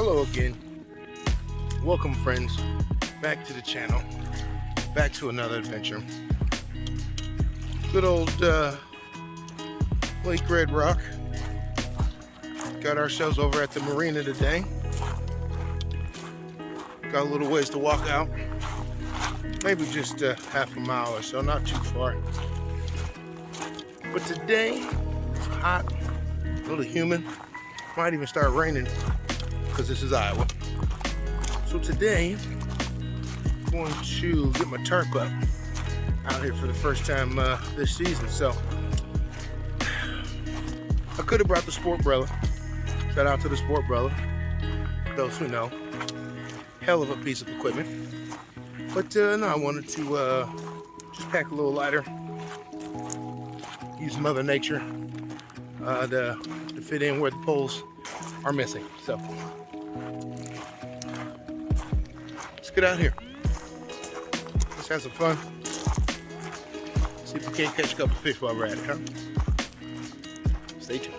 Hello again. Welcome, friends, back to the channel, back to another adventure. Good old Lake Red Rock. Got ourselves over at the marina today. Got a little ways to walk out. Maybe just half a mile or so, not too far. But today, it's hot, a little humid. Might even start raining because this is Iowa. So today, I'm going to get my tarp up out here for the first time this season. So I could have brought the sport umbrella. Shout out to the sport umbrella. Those who know, hell of a piece of equipment. But no, I wanted to just pack a little lighter. Use Mother Nature to fit in where the poles are missing. So let's get out here. Let's have some fun. See if we can't catch a couple fish while we're at it, huh? Stay tuned.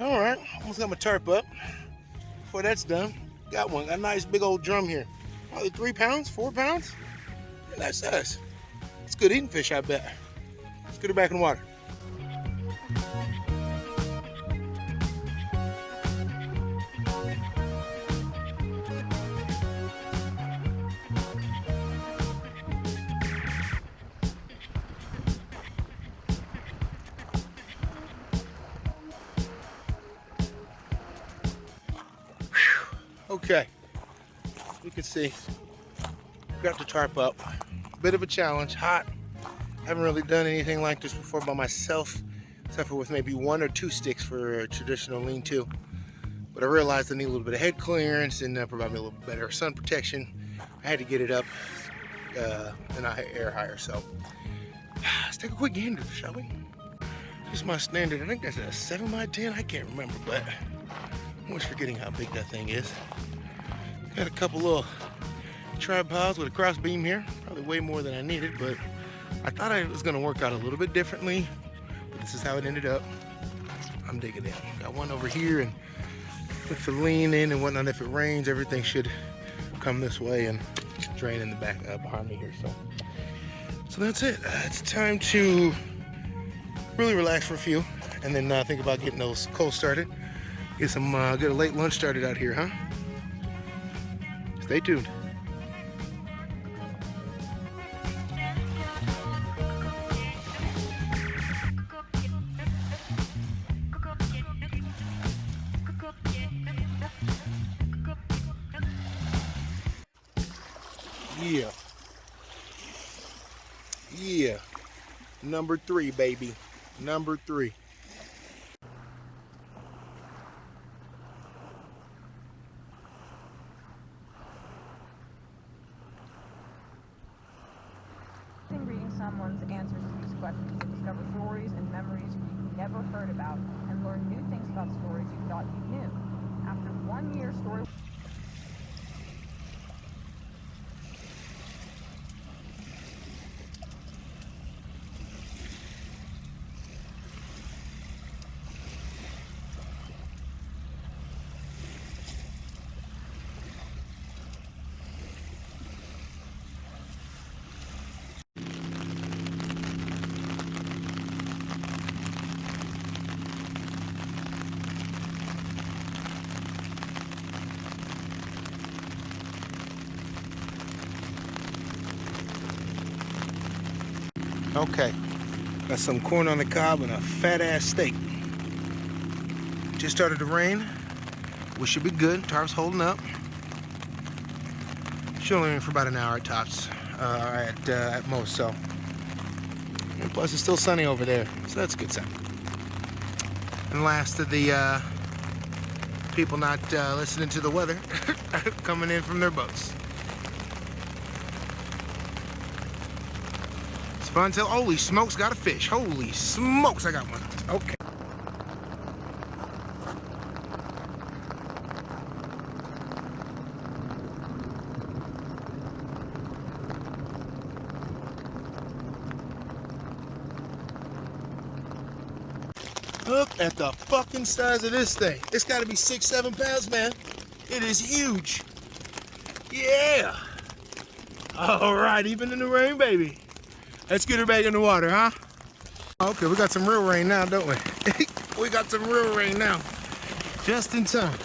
All right, almost got my tarp up. Before that's done, got one. Got a nice big old drum here. Probably 3 pounds, 4 pounds. Nice size. It's good eating fish, I bet. Let's get her back in the water. Okay, you can see, got the tarp up. Bit of a challenge, hot. Haven't really done anything like this before by myself, except for with maybe 1 or 2 sticks for a traditional lean-to. But I realized I need a little bit of head clearance and probably a little better sun protection. I had to get it up and I air higher. So let's take a quick gander, shall we? This is my standard. I think that's a 7x10. I can't remember, but I'm always forgetting how big that thing is. Got a couple little tripods with a cross beam here. Probably way more than I needed, but I thought it was gonna work out a little bit differently. But this is how it ended up. I'm digging it. Got one over here, and with the lean in and whatnot, if it rains, everything should come this way and drain in the back behind me here. So that's it. It's time to really relax for a few, and then think about getting those coals started. Get a late lunch started out here, huh? Stay tuned. Yeah. Yeah. Number 3, baby. Number 3. Reading someone's answers to these questions, you discover stories and memories you never heard about, and learn new things about stories you thought you knew. After 1 year story. Okay, got some corn on the cob and a fat ass steak. Just started to rain. We should be good. Tarp's holding up. Should only rain for about an hour at tops, at most. So, and plus it's still sunny over there, so that's a good sign. And last of the people not listening to the weather coming in from their boats. It's fun until, holy smokes, got a fish. Holy smokes, I got one. Okay. Look at the fucking size of this thing. It's got to be 6-7 pounds, man. It is huge. Yeah. All right, even in the rain, baby. Let's get her back in the water, huh? Okay, we got some real rain now, don't we? We got some real rain now. Just in time.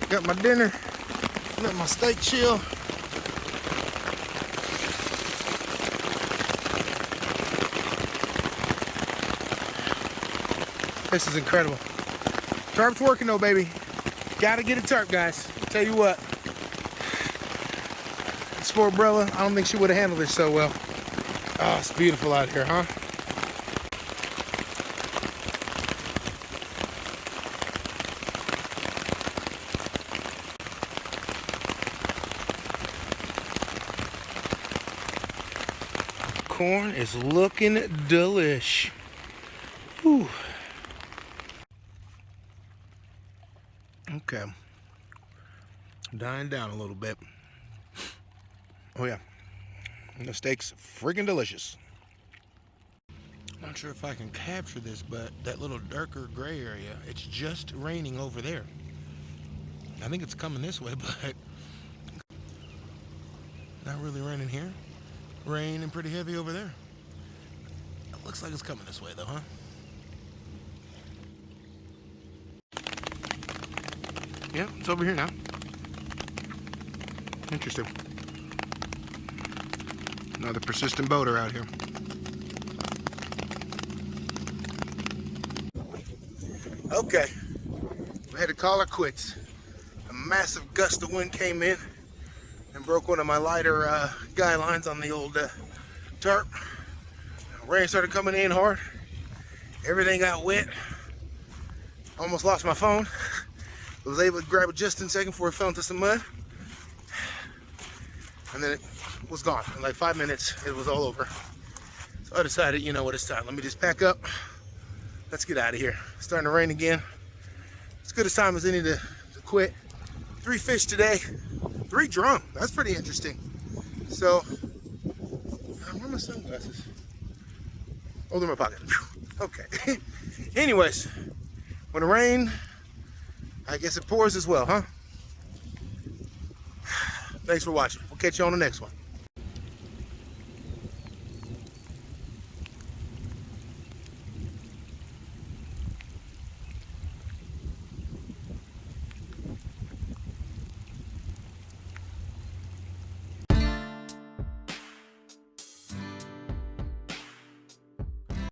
Got my dinner. Let my steak chill. This is incredible. Tarp's working though, baby. Gotta get a tarp, guys. Tell you what. This poor umbrella, I don't think she would have handled this so well. Oh, it's beautiful out here, huh? Corn is looking delish. Whew. Okay, dying down a little bit. Oh yeah, and the steak's freaking delicious. Not sure if I can capture this, but that little darker gray area, it's just raining over there. I think it's coming this way, but not really raining here. Raining pretty heavy over there. It looks like it's coming this way though, huh? Yeah, it's over here now. Interesting. Another persistent boater out here. Okay, we had to call her quits. A massive gust of wind came in and broke one of my lighter guy lines on the old tarp. Rain started coming in hard. Everything got wet. Almost lost my phone. I was able to grab it just in a second before it fell into some mud. And then it was gone. In like 5 minutes, it was all over. So I decided, you know what, it's time. Let me just pack up. Let's get out of here. It's starting to rain again. It's good as time as any to quit. 3 fish today, 3 drum. That's pretty interesting. So, where are my sunglasses? Oh, they're in my pocket. Okay. Anyways, when the rain I guess it pours as well, huh? Thanks for watching. We'll catch you on the next one.